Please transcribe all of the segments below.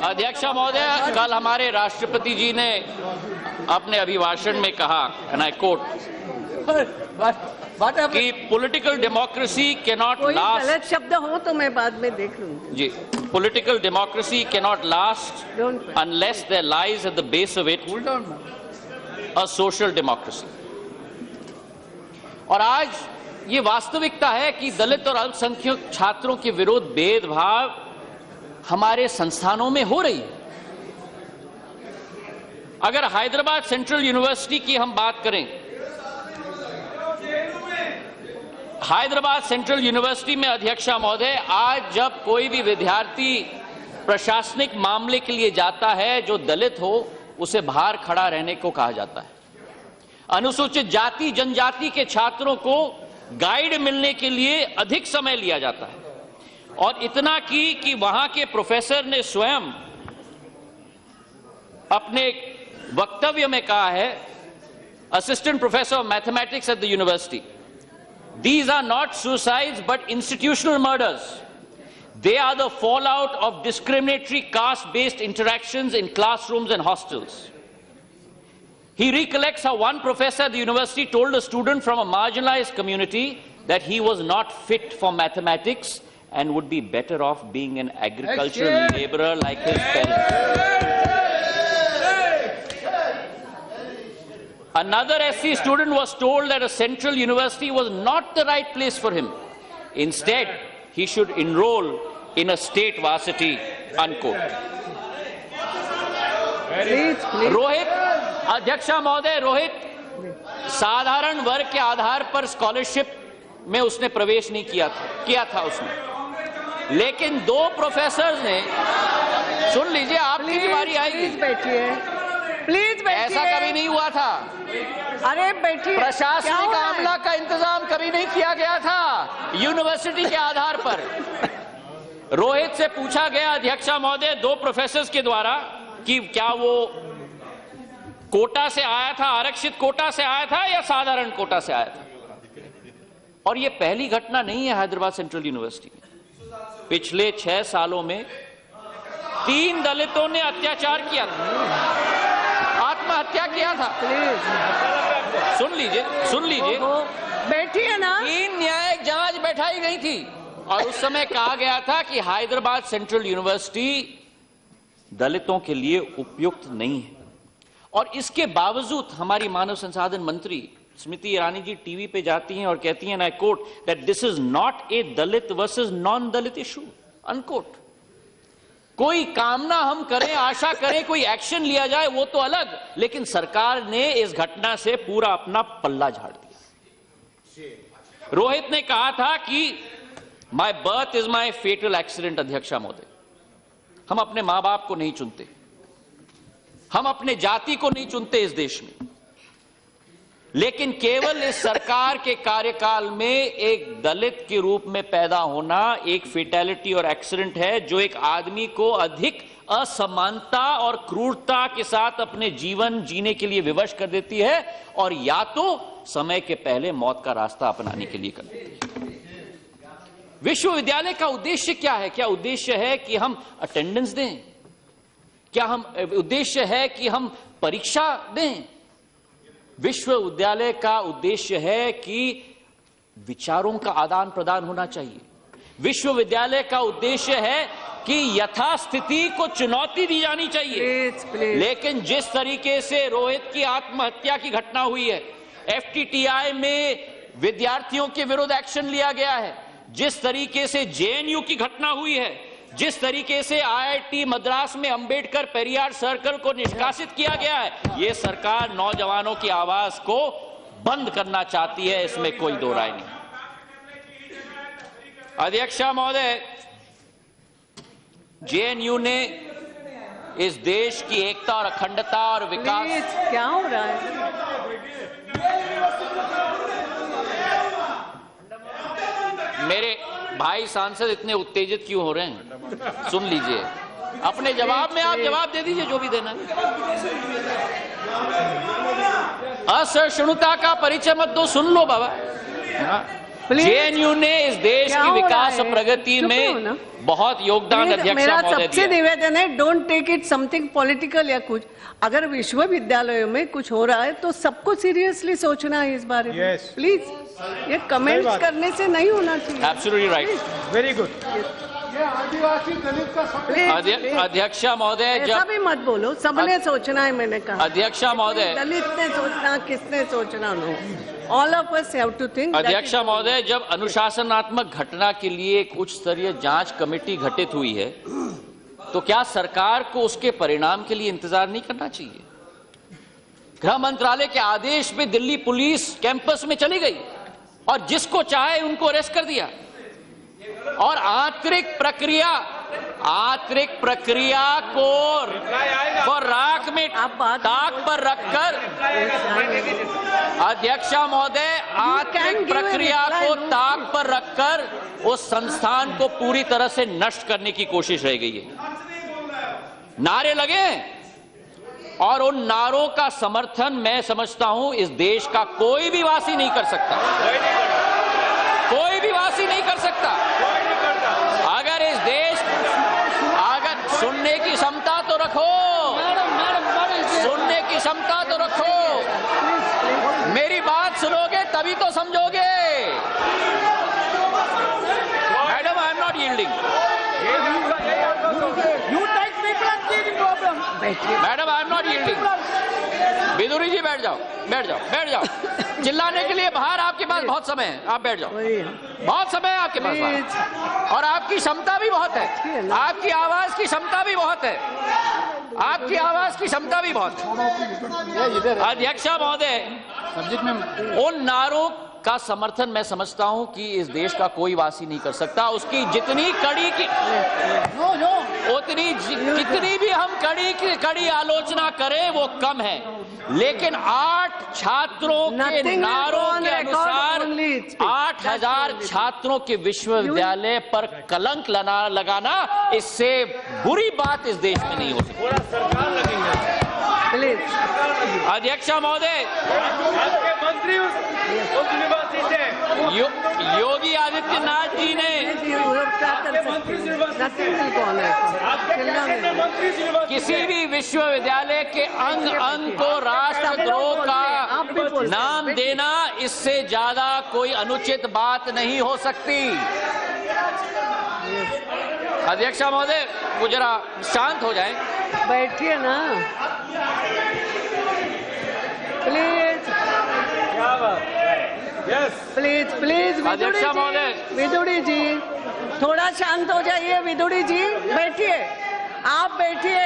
अध्यक्ष महोदय, कल हमारे राष्ट्रपति जी ने अपने अभिभाषण में कहा, एंड आई कोट, कि पॉलिटिकल डेमोक्रेसी कैनॉट लास्ट। गलत शब्द हो तो मैं बाद में देख लूंगी जी। Political democracy cannot last unless there lies at the base of it a social democracy. और आज ये वास्तविकता है कि दलित और अल्पसंख्यक छात्रों के विरुद्ध भेदभाव हमारे संस्थानों में हो रही है। अगर हैदराबाद सेंट्रल यूनिवर्सिटी की हम बात करें, हैदराबाद सेंट्रल यूनिवर्सिटी में अध्यक्षा महोदय, आज जब कोई भी विद्यार्थी प्रशासनिक मामले के लिए जाता है जो दलित हो, उसे बाहर खड़ा रहने को कहा जाता है। अनुसूचित जाति जनजाति के छात्रों को गाइड मिलने के लिए अधिक समय लिया जाता है, और इतना कि वहां के प्रोफेसर ने स्वयं अपने वक्तव्य में कहा है, assistant professor of mathematics at the university, these are not suicides but institutional murders. They are the fallout of discriminatory caste-based interactions in classrooms and hostels. He recollects how one professor at the university told a student from a marginalized community that he was not fit for mathematics and would be better off being an agricultural laborer like his parents. Another SC student was told that a central university was not the right place for him. Instead, he should enroll in a state varsity, unquote. Rohit, अध्यक्षा महोदय, रोहित साधारण वर्ग के आधार पर scholarship में उसने प्रवेश नहीं किया था उसने, लेकिन दो प्रोफेसर्स ने, सुन लीजिए, आपकी भी बारी आएगी, प्लीज बैठिए, ऐसा कभी नहीं हुआ था। अरे बैठिए, प्रशासनिक आमला का इंतजाम कभी नहीं किया गया था यूनिवर्सिटी के आधार पर। रोहित से पूछा गया अध्यक्षा महोदय, दो प्रोफेसर्स के द्वारा, कि क्या वो कोटा से आया था, आरक्षित कोटा से आया था या साधारण कोटा से आया था। और ये पहली घटना नहीं है हैदराबाद सेंट्रल यूनिवर्सिटी में। पिछले 6 सालों में 3 दलितों ने अत्याचार किया था, आत्महत्या किया था। सुन लीजिए, बैठिए ना। 3 न्यायिक जांच बैठाई गई थी, और उस समय कहा गया था कि हैदराबाद सेंट्रल यूनिवर्सिटी दलितों के लिए उपयुक्त नहीं है। और इसके बावजूद हमारी मानव संसाधन मंत्री स्मृति ईरानी जी टीवी पे जाती हैं और कहती हैं, I quote, that this is not a Dalit versus non Dalit issue, unquote. कोई कामना हम करें, आशा करें, कोई एक्शन लिया जाए, वो तो अलग, लेकिन सरकार ने इस घटना से पूरा अपना पल्ला झाड़ दिया। रोहित ने कहा था कि my birth is my fatal accident. अध्यक्षा महोदय, हम अपने मां बाप को नहीं चुनते, हम अपने जाति को नहीं चुनते इस देश में, लेकिन केवल इस सरकार के कार्यकाल में एक दलित के रूप में पैदा होना एक फेटैलिटी और एक्सीडेंट है, जो एक आदमी को अधिक असमानता और क्रूरता के साथ अपने जीवन जीने के लिए विवश कर देती है, और या तो समय के पहले मौत का रास्ता अपनाने के लिए कर देती है। विश्वविद्यालय का उद्देश्य क्या है? क्या उद्देश्य है कि हम अटेंडेंस दें? क्या हम उद्देश्य है कि हम परीक्षा दें? विश्वविद्यालय का उद्देश्य है कि विचारों का आदान प्रदान होना चाहिए। विश्वविद्यालय का उद्देश्य है कि यथास्थिति को चुनौती दी जानी चाहिए। लेकिन जिस तरीके से रोहित की आत्महत्या की घटना हुई है, एफटीटीआई में विद्यार्थियों के विरुद्ध एक्शन लिया गया है, जिस तरीके से जेएनयू की घटना हुई है, जिस तरीके से आईआईटी मद्रास में अंबेडकर पेरियार सर्कल को निष्कासित किया गया है, ये सरकार नौजवानों की आवाज को बंद करना चाहती है, इसमें कोई दो राय नहीं। अध्यक्षा महोदय, जेएनयू ने इस देश की एकता और अखंडता और विकास, क्या हो रहा है? मेरे भाई सांसद इतने उत्तेजित क्यों हो रहे हैं? सुन लीजिए, अपने जवाब में आप जवाब दे दीजिए जो भी देना है। असहिष्णुता का परिचय मत दो, सुन लो बाबा। जेएनयू ने इस देश क्या की हो रहा विकास और है? प्रगति चुप रहो में ना। बहुत योगदान प्लीज, अध्यक्ष मेरा महोदय सबसे दिया। निवेदन है, don't take it something political या कुछ। अगर विश्वविद्यालयों में कुछ हो रहा है तो सबको सीरियसली सोचना है इस बारे में। Yes. प्लीज, ये कमेंट्स बात। करने से नहीं होना चाहिए। Absolutely right. Very good. Please, अध्यक्षा महोदय, ऐसा जब भी मत बोलो, सबने सोचना है, मैंने कहा। अध्यक्षा महोदय, दलित ने सोचना, किसने सोचना, no, all of us have to think. अध्यक्षा महोदय, जब अनुशासनात्मक घटना के लिए एक उच्च स्तरीय जांच कमेटी गठित हुई है तो क्या सरकार को उसके परिणाम के लिए इंतजार नहीं करना चाहिए? गृह मंत्रालय के आदेश पे दिल्ली पुलिस कैंपस में चली गई और जिसको चाहे उनको अरेस्ट कर दिया और आंतरिक प्रक्रिया को राख में ताक पर रखकर, अध्यक्षा महोदय, आंतरिक प्रक्रिया को ताक पर रखकर उस संस्थान को पूरी तरह से नष्ट करने की कोशिश रह गई है। नारे लगे और उन नारों का समर्थन मैं समझता हूं इस देश का कोई भी वासी नहीं कर सकता, कोई भी वासी नहीं कर सकता। अगर इस देश, अगर सुनने की क्षमता तो रखो, सुनने की क्षमता तो रखो, मेरी बात सुनोगे तभी तो समझोगे। Madam, I am not yielding. Madam, I am not yielding. Vidhuri ji, बैठ जाओ, बैठ जाओ, बैठ जाओ। चिल्लाने के लिए बाहर आपके पास बहुत समय है, आप बैठ जाओ। बहुत समय है आपके पास बाहर। और आपकी क्षमता भी बहुत है, आपकी आवाज की क्षमता भी बहुत है, आपकी आवाज की क्षमता भी बहुत है। अध्यक्षा महोदय, उन नारों का समर्थन मैं समझता हूं कि इस देश का कोई वासी नहीं कर सकता। उसकी जितनी कड़ी की कितनी भी हम कड़ी आलोचना करें वो कम है, लेकिन 8 छात्रों के नारों के अनुसार 8000 छात्रों के विश्वविद्यालय पर कलंक लगाना, इससे बुरी बात इस देश में नहीं हो सकती। अध्यक्षा महोदय, योगी आदित्यनाथ जी ने किसी भी विश्वविद्यालय के अंग को राष्ट्रद्रोह का नाम देना, इससे ज्यादा कोई अनुचित बात नहीं हो सकती। अध्यक्षा महोदय, वो जरा शांत हो जाएं। बैठिए ना प्लीज, प्लीज प्लीज। अध्यक्षा महोदय, विदुड़ी जी, थोड़ा शांत हो जाइए। विदुड़ी जी, बैठिए, आप बैठिए।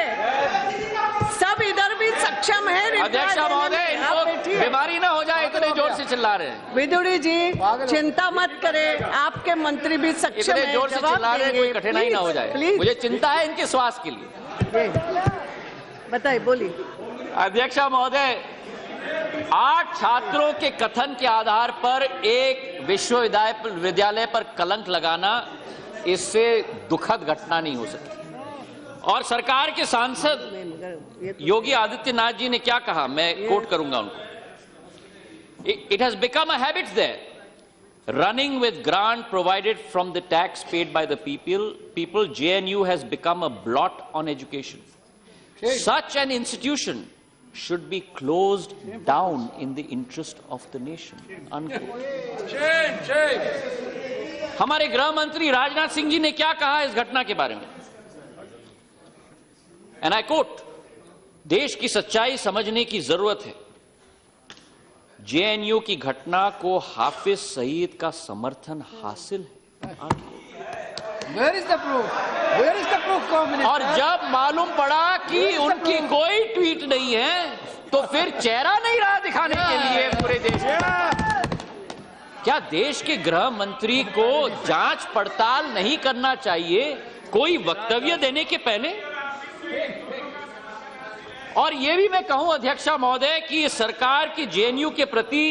सब इधर भी सक्षम है। अध्यक्षा महोदय, इनको बीमारी ना हो जाए, इतने जोर से चिल्ला रहे हैं। विदुड़ी जी, चिंता मत करें, आपके मंत्री भी सक्षम है। इतने जोर से चिल्ला रहे हैं, कोई कठिनाई ना हो जाए। मुझे चिंता है इनके स्वास्थ्य के लिए। बताइए, बोलिए। अध्यक्षा महोदय, 8 छात्रों के कथन के आधार पर एक विश्वविद्यालय पर कलंक लगाना, इससे दुखद घटना नहीं हो सकती। और सरकार के सांसद योगी आदित्यनाथ जी ने क्या कहा, मैं कोट करूंगा उनको। It has become a habit there, running with grant provided from the tax paid by the people, JNU has become a blot on education. Such an institution should be closed down in the interest of the nation. Unquote. हमारे गृह मंत्री राजनाथ सिंह जी ने क्या कहा इस घटना के बारे में? And I quote, देश की सच्चाई समझने की जरूरत है। जेएनयू की घटना को हाफिज सईद का समर्थन हासिल है। Where is the proof? Where is the proof, Communist? और जब मालूम पड़ा कि उनकी कोई ट्वीट नहीं है, तो फिर चेहरा नहीं रहा दिखाने के लिए पूरे देश में। क्या देश के गृह मंत्री को जांच पड़ताल नहीं करना चाहिए कोई वक्तव्य देने के पहले? और यह भी मैं कहूं अध्यक्षा महोदय कि सरकार की जेएनयू के प्रति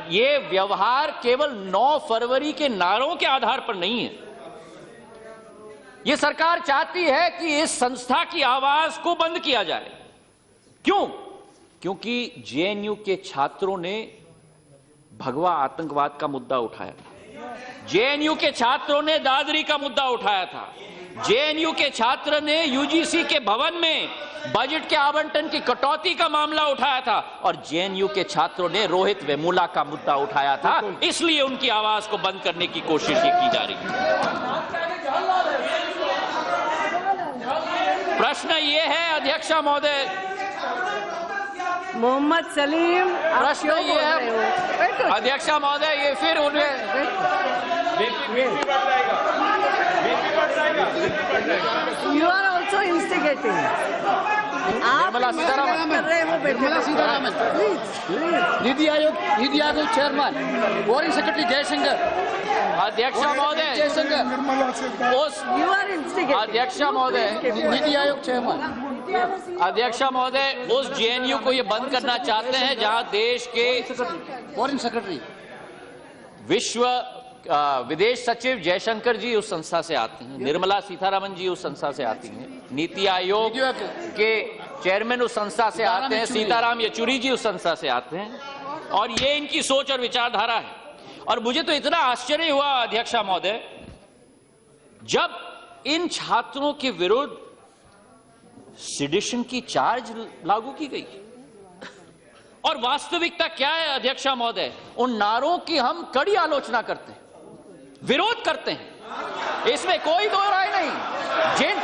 ये व्यवहार केवल 9 फरवरी के नारों के आधार पर नहीं है। ये सरकार चाहती है कि इस संस्था की आवाज को बंद किया जाए। क्यों? क्योंकि जेएनयू के छात्रों ने भगवा आतंकवाद का मुद्दा उठाया। जेएनयू के छात्रों ने दादरी का मुद्दा उठाया था। जेएनयू के छात्र ने यूजीसी के भवन में बजट के आवंटन की कटौती का मामला उठाया था और जेएनयू के छात्रों ने रोहित वेमुला का मुद्दा उठाया था। इसलिए उनकी आवाज को बंद करने की कोशिश की जा रही है। प्रश्न ये है अध्यक्षा महोदय, मोहम्मद सलीम, प्रश्न ये है अध्यक्षा महोदय, ये फिर यू आर ऑल्सो इंस्टिगेटिंग। आप कर रहे हो Nirmala Sitharaman, NITI Aayog chairman, foreign secretary Jaishankar, अध्यक्षा महोदय जयशंकर, यू आर इंस्टिगेटिंग। अध्यक्षा महोदय, नीति आयोग चेयरमैन, अध्यक्षा महोदय, उस जेएनयू को ये बंद करना चाहते हैं जहां देश के फॉरेन सेक्रेटरी, विश्व विदेश सचिव जयशंकर जी उस संस्था से आते हैं, निर्मला सीतारामन जी उस संस्था से आती हैं, नीति आयोग के चेयरमैन उस संस्था से आते हैं, सीताराम येचुरी जी उस संस्था से आते हैं, और ये इनकी सोच और विचारधारा है। और मुझे तो इतना आश्चर्य हुआ अध्यक्षा महोदय, जब इन छात्रों के विरुद्ध सिडिशन की चार्ज लागू की गई। और वास्तविकता क्या है अध्यक्षा महोदय, उन नारों की हम कड़ी आलोचना करते हैं, विरोध करते हैं, इसमें कोई दो राय नहीं। जिन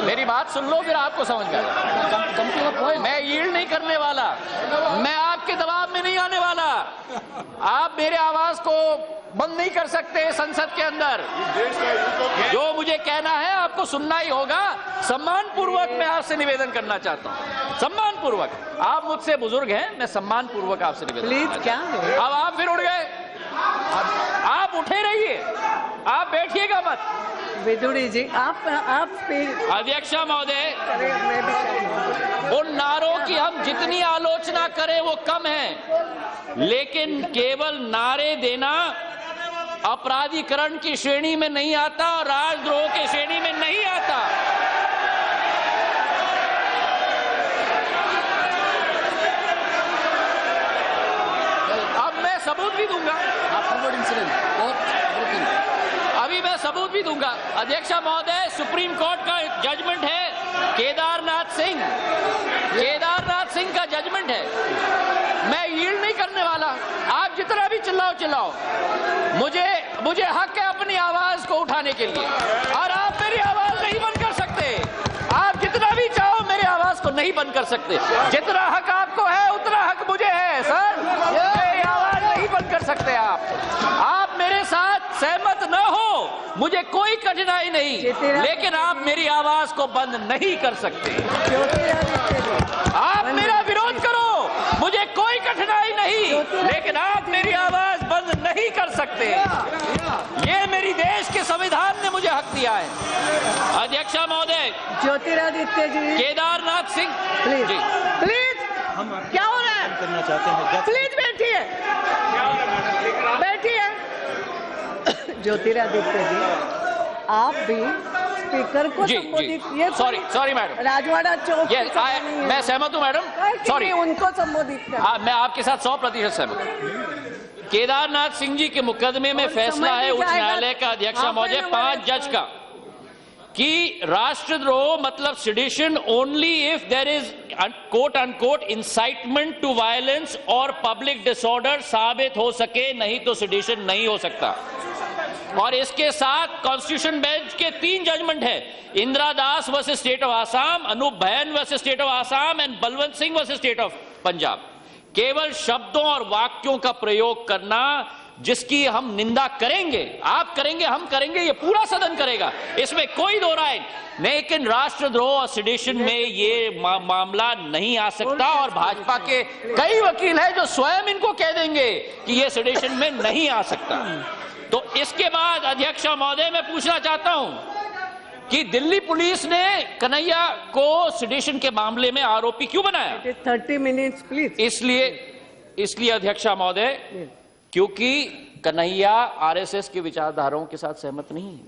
मेरी बात सुन लो, फिर आपको समझ में आएगा। मैं यील्ड नहीं करने वाला, मैं आपके दबाव में नहीं आने वाला। आप मेरे आवाज को बंद नहीं कर सकते संसद के अंदर। जो मुझे कहना है आपको सुनना ही होगा। सम्मान पूर्वक मैं आपसे निवेदन करना चाहता हूं, सम्मान पूर्वक। आप मुझसे बुजुर्ग हैं, मैं सम्मान पूर्वक आपसे निवेदन प्लीज क्या है? अब आप फिर उठ गए, आप उठे रहिए, आप बैठिएगा मत। विदुड़ी जी, आप अध्यक्षा महोदय, उन नारों की हम जितनी आलोचना करें वो कम है, लेकिन केवल नारे देना अपराधीकरण की श्रेणी में नहीं आता और राजद्रोह की श्रेणी में नहीं आता। अब मैं सबूत भी दूंगा, अभी मैं सबूत भी दूंगा। अध्यक्षा महोदय, सुप्रीम कोर्ट का जजमेंट है, केदारनाथ सिंह का जजमेंट है। मैं यील्ड नहीं करने वाला। आप जितना भी चिल्लाओ, मुझे हक है अपनी आवाज को उठाने के लिए, और आप मेरी आवाज नहीं बंद कर सकते। आप जितना भी चाहो मेरी आवाज को नहीं बंद कर सकते। जितना हक आपको है उतना हक मुझे है सर, मेरी आवाज नहीं बंद कर सकते। आप मेरे साथ सहमत न हो, मुझे कोई कठिनाई नहीं, लेकिन आप मेरी आवाज को बंद नहीं कर सकते। आप मेरा विरोध करो, मुझे कोई कठिनाई नहीं, लेकिन आप मेरी आवाज बंद नहीं कर सकते। ये मेरी देश के संविधान ने मुझे हक दिया है। अध्यक्षा महोदय, ज्योतिरादित्य जी, केदारनाथ सिंह प्लीज जी, प्लीज, क्या हो रहा है? करना चाहते हैं, प्लीज बैठिए, बैठिए। ज्योतिरादित्य जी, आप भी स्पीकर को संबोधित, ये सॉरी मैडम, राजवाड़ा चौक, मैं सहमत हूँ मैडम, सॉरी, उनको संबोधित कर। मैं आपके साथ 100% सहमत हूँ। केदारनाथ सिंह जी के मुकदमे में फैसला है उच्च न्यायालय का अध्यक्षा महोदय 5 जज का, कि राष्ट्रद्रोह मतलब sedition only if there is quote unquote incitement to violence और पब्लिक डिसऑर्डर साबित हो सके, नहीं तो सिडिशन नहीं हो सकता। और इसके साथ कॉन्स्टिट्यूशन बेंच के 3 जजमेंट है, Indira Das versus state of Assam, Anup Bhain versus state of Assam and Balwant Singh versus state of Punjab. केवल शब्दों और वाक्यों का प्रयोग करना जिसकी हम निंदा करेंगे, आप करेंगे, हम करेंगे, ये पूरा सदन करेगा, इसमें कोई दो राय, लेकिन राष्ट्रद्रोह और सिडिशन में ये मामला नहीं आ सकता। और भाजपा के कई वकील हैं जो स्वयं इनको कह देंगे कि ये सिडिशन में नहीं आ सकता। तो इसके बाद अध्यक्षा महोदय, मैं पूछना चाहता हूं कि दिल्ली पुलिस ने कन्हैया को सिडिशन के मामले में आरोपी क्यों बनाया? 30 मिनट्स प्लीज। इसलिए अध्यक्षा महोदय, क्योंकि कन्हैया आरएसएस की विचारधाराओं के साथ सहमत नहीं है।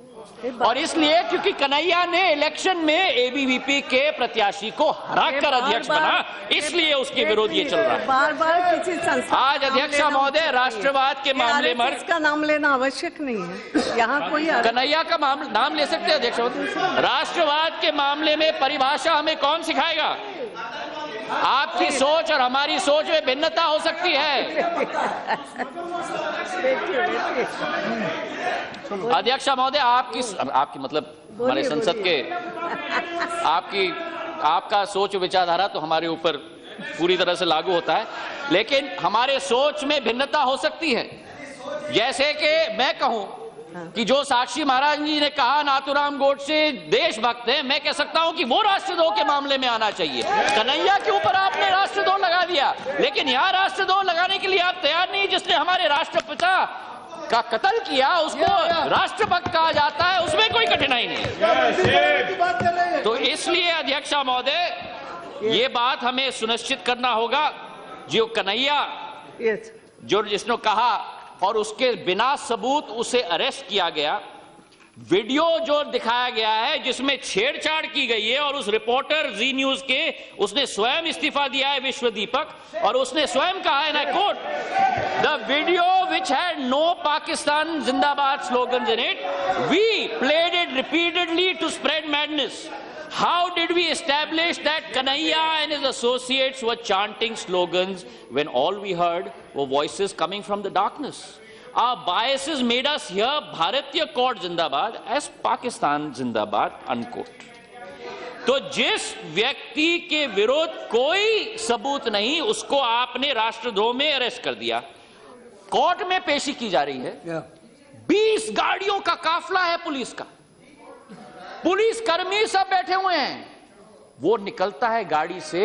और इसलिए क्योंकि कन्हैया ने इलेक्शन में एबीवीपी के प्रत्याशी को हराकर अध्यक्ष बना, इसलिए उसके विरोध ये चल रहा है। बार-बार किसी संस्था आज अध्यक्ष महोदय राष्ट्रवाद के मामले में इसका नाम लेना आवश्यक नहीं है। यहाँ कोई कन्हैया का नाम ले सकते हैं अध्यक्ष महोदय। राष्ट्रवाद के मामले में परिभाषा हमें कौन सिखाएगा? आपकी सोच और हमारी सोच में भिन्नता हो सकती है। अध्यक्ष महोदय, आपकी मतलब हमारे संसद के आपका सोच विचारधारा तो हमारे ऊपर पूरी तरह से लागू होता है, लेकिन हमारे सोच में भिन्नता हो सकती है। जैसे कि मैं कहूं कि जो साक्षी महाराज जी ने कहा नाथूराम गोडसे देशभक्त है, मैं कह सकता हूं कि वो राष्ट्रद्रोह के मामले में आना चाहिए। कन्हैया के ऊपर आपने राष्ट्रद्रोह लगा दिया, लेकिन यहाँ राष्ट्रद्रोह लगाने के लिए आप तैयार नहीं। जिसने हमारे राष्ट्रपिता का कत्ल किया उसको राष्ट्रभक्त कहा जाता है, उसमें कोई कठिनाई नहीं। तो इसलिए अध्यक्ष महोदय, ये बात हमें सुनिश्चित करना होगा। जो कन्हैया जो जिसने कहा और उसके बिना सबूत उसे अरेस्ट किया गया, वीडियो जो दिखाया गया है जिसमें छेड़छाड़ की गई है, और उस रिपोर्टर जी न्यूज के उसने स्वयं इस्तीफा दिया है, विश्व दीपक, और उसने स्वयं कहा है, I quote, the video which had no Pakistan जिंदाबाद slogans in it, we played it repeatedly to spread madness. How did we establish that Kanhaiya and his associates were chanting slogans when all we heard were voices coming from the darkness? Our biases made us hear Bharatiya Court Zindabad as Pakistan Zindabad, unquote. तो जिस व्यक्ति के विरोध कोई सबूत नहीं, उसको आपने राष्ट्रद्रोह में अरेस्ट कर दिया। कोर्ट में पेशी की जा रही है। 20 गाड़ियों का काफला है पुलिस का, पुलिस कर्मी सब बैठे हुए हैं। वो निकलता है गाड़ी से,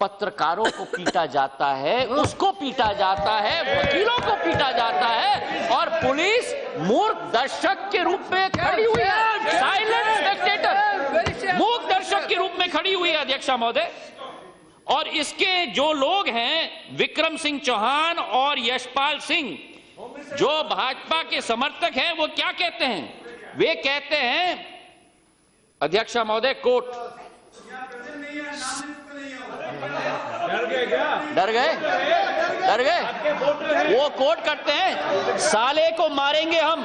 पत्रकारों को पीटा जाता है, उसको पीटा जाता है, वकीलों को पीटा जाता है, और पुलिस मूर्ख दर्शक के रूप में खड़ी हुई है, साइलेंट स्पेक्टेटर, मूर्ख दर्शक के रूप में खड़ी हुई है अध्यक्ष महोदय। और इसके जो लोग हैं, विक्रम सिंह चौहान और यशपाल सिंह, जो भाजपा के समर्थक हैं, वो क्या कहते हैं? वे कहते हैं अध्यक्ष महोदय, कोट, डर गए वो कोट करते हैं, साले को मारेंगे हम,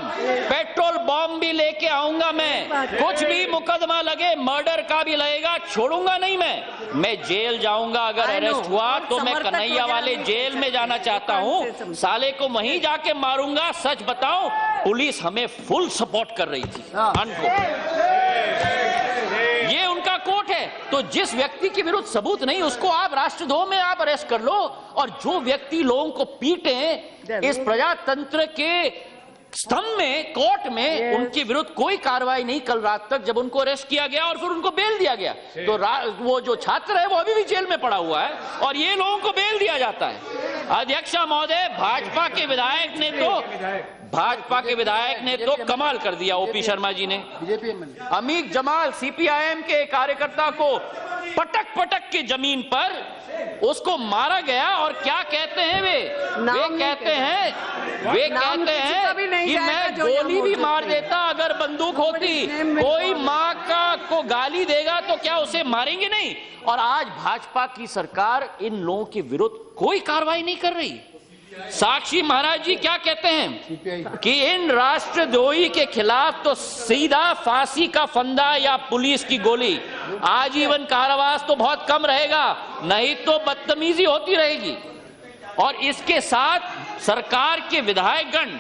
पेट्रोल बॉम्ब भी लेके आऊंगा मैं, कुछ भी मुकदमा लगे, मर्डर का भी लगेगा, छोड़ूंगा नहीं मैं जेल जाऊंगा। अगर अरेस्ट हुआ तो मैं कन्हैया वाले जेल में जाना चाहता हूं, साले को वहीं जाके मारूंगा। सच बताऊं, पुलिस हमें फुल सपोर्ट कर रही थी, ये उनका कोट है। तो जिस व्यक्ति के विरुद्ध सबूत नहीं, उसको आप राष्ट्रद्रोह में आप अरेस्ट कर लो, और जो व्यक्ति लोगों को पीटे इस प्रजातंत्र के स्तंभ में, कोर्ट में, उनके विरुद्ध कोई कार्रवाई नहीं। कल रात तक जब उनको अरेस्ट किया गया और फिर उनको बेल दिया गया, तो वो जो छात्र है वो अभी भी जेल में पड़ा हुआ है, और ये लोगों को बेल दिया जाता है। अध्यक्ष महोदय, भाजपा के विधायक ने तो कमाल कर दिया। ओपी शर्मा जी ने अमीक जमाल सीपीआईएम के कार्यकर्ता को पटक के जमीन पर उसको मारा गया, और क्या कहते हैं वे कहते हैं कि मैं गोली भी मार देता अगर बंदूक होती। कोई माँ को गाली देगा तो क्या उसे मारेंगे नहीं? और आज भाजपा की सरकार इन लोगों के विरुद्ध कोई कार्रवाई नहीं कर रही। साक्षी महाराज जी क्या कहते हैं कि इन राष्ट्रद्रोही के खिलाफ तो सीधा फांसी का फंदा या पुलिस की गोली, आजीवन कारावास तो बहुत कम रहेगा, नहीं तो बदतमीजी होती रहेगी। और इसके साथ सरकार के विधायकगण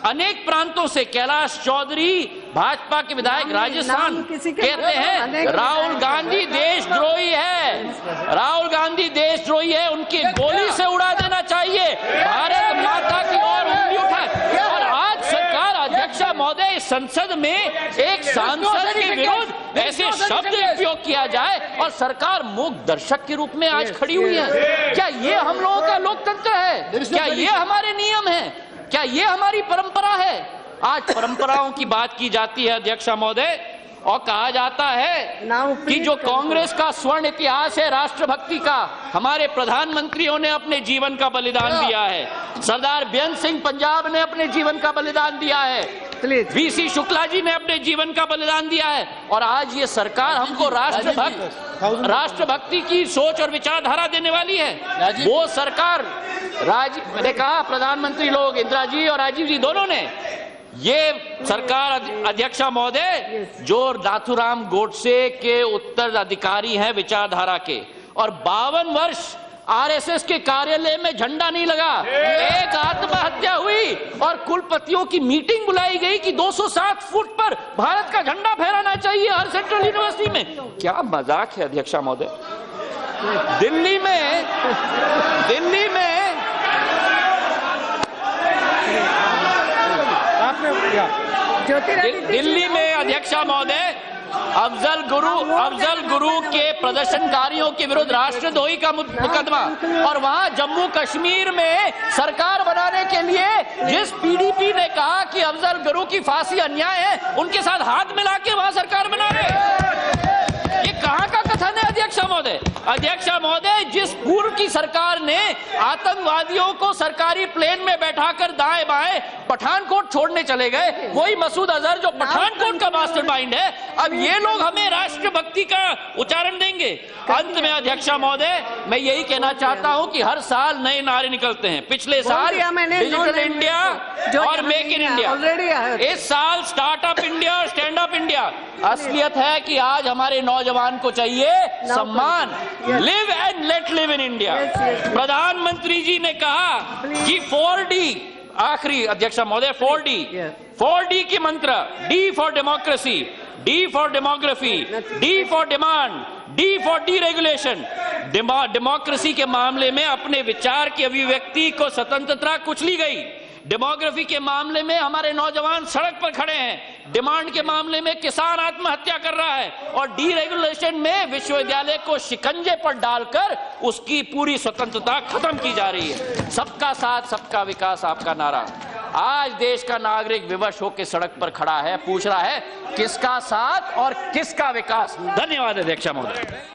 अनेक प्रांतों से, कैलाश चौधरी भाजपा के विधायक राजस्थान, कहते हैं राहुल गांधी देशद्रोही है, राहुल गांधी देशद्रोही है, उनकी गोली से उड़ा देना चाहिए, भारत माता की ओर उंगली उठाए। और आज सरकार, अध्यक्ष महोदय, संसद में एक सांसद के विरुद्ध ऐसे शब्द उपयोग किया जाए और सरकार मूक दर्शक के रूप में आज खड़ी हुई है। क्या ये हम लोगों का लोकतंत्र है? क्या ये हमारे नियम है? क्या ये हमारी परंपरा है? आज परंपराओं की बात की जाती है अध्यक्ष महोदय, और कहा जाता है कि जो कांग्रेस का स्वर्ण इतिहास है राष्ट्रभक्ति का, हमारे प्रधानमंत्रियों ने अपने जीवन का बलिदान दिया है, सरदार बेअंत सिंह पंजाब ने अपने जीवन का बलिदान दिया है, Please. वीसी शुक्ला जी ने अपने जीवन का बलिदान दिया है और आज ये सरकार हमको राष्ट्रभक्ति की सोच और विचारधारा देने वाली है। वो सरकार मैंने कहा प्रधानमंत्री लोग इंदिरा जी और राजीव जी दोनों ने, ये सरकार अध्यक्षा महोदय जो नाथूराम गोडसे के उत्तराधिकारी हैं विचारधारा के, और 52 वर्ष आरएसएस के कार्यालय में झंडा नहीं लगा, एक आत्महत्या हुई और कुलपतियों की मीटिंग बुलाई गई कि 207 फुट पर भारत का झंडा फहराना चाहिए हर सेंट्रल यूनिवर्सिटी में। क्या मजाक है अध्यक्षा महोदय। दिल्ली में अध्यक्षा महोदय अफजल गुरु के प्रदर्शनकारियों के विरुद्ध राष्ट्रद्रोही का मुकदमा, और वहां जम्मू कश्मीर में सरकार बनाने के लिए जिस पीडीपी ने कहा कि अफजल गुरु की फांसी अन्याय है, उनके साथ हाथ मिला के वहां सरकार बना रहे। ये कहां का कथन है अध्यक्षा महोदय? अध्यक्षा महोदय, जिस पूर्व की सरकार ने आतंकवादियों को सरकारी प्लेन में बैठाकर दाएं बाएं पठानकोट छोड़ने चले गए, वही मसूद अजहर जो पठानकोट का मास्टरमाइंड है, अब ये लोग हमें राष्ट्रभक्ति का उच्चारण देंगे। अंत में अध्यक्षा महोदय, मैं यही कहना चाहता हूं कि हर साल नए नारे निकलते हैं। पिछले साल डिजिटल इंडिया और मेक इन इंडिया, इस साल स्टार्टअप इंडिया और स्टैंड अप इंडिया। असलियत है कि आज हमारे नौजवान को चाहिए सम्मान, live and let live in India. प्रधानमंत्री जी ने कहा कि 4D, आखिरी अध्यक्षा महोदय, 4D की मंत्र, D for democracy, D for demography, D for demand, D for deregulation. Democracy के मामले में अपने विचार की अभिव्यक्ति को स्वतंत्रता कुचली गई। डेमोग्राफी के मामले में हमारे नौजवान सड़क पर खड़े हैं, डिमांड के मामले में किसान आत्महत्या कर रहा है, और डीरेगुलेशन में विश्वविद्यालय को शिकंजे पर डालकर उसकी पूरी स्वतंत्रता खत्म की जा रही है। सबका साथ सबका विकास आपका नारा। आज देश का नागरिक विवश होकर सड़क पर खड़ा है, पूछ रहा है किसका साथ और किसका विकास। धन्यवाद अध्यक्षा महोदय।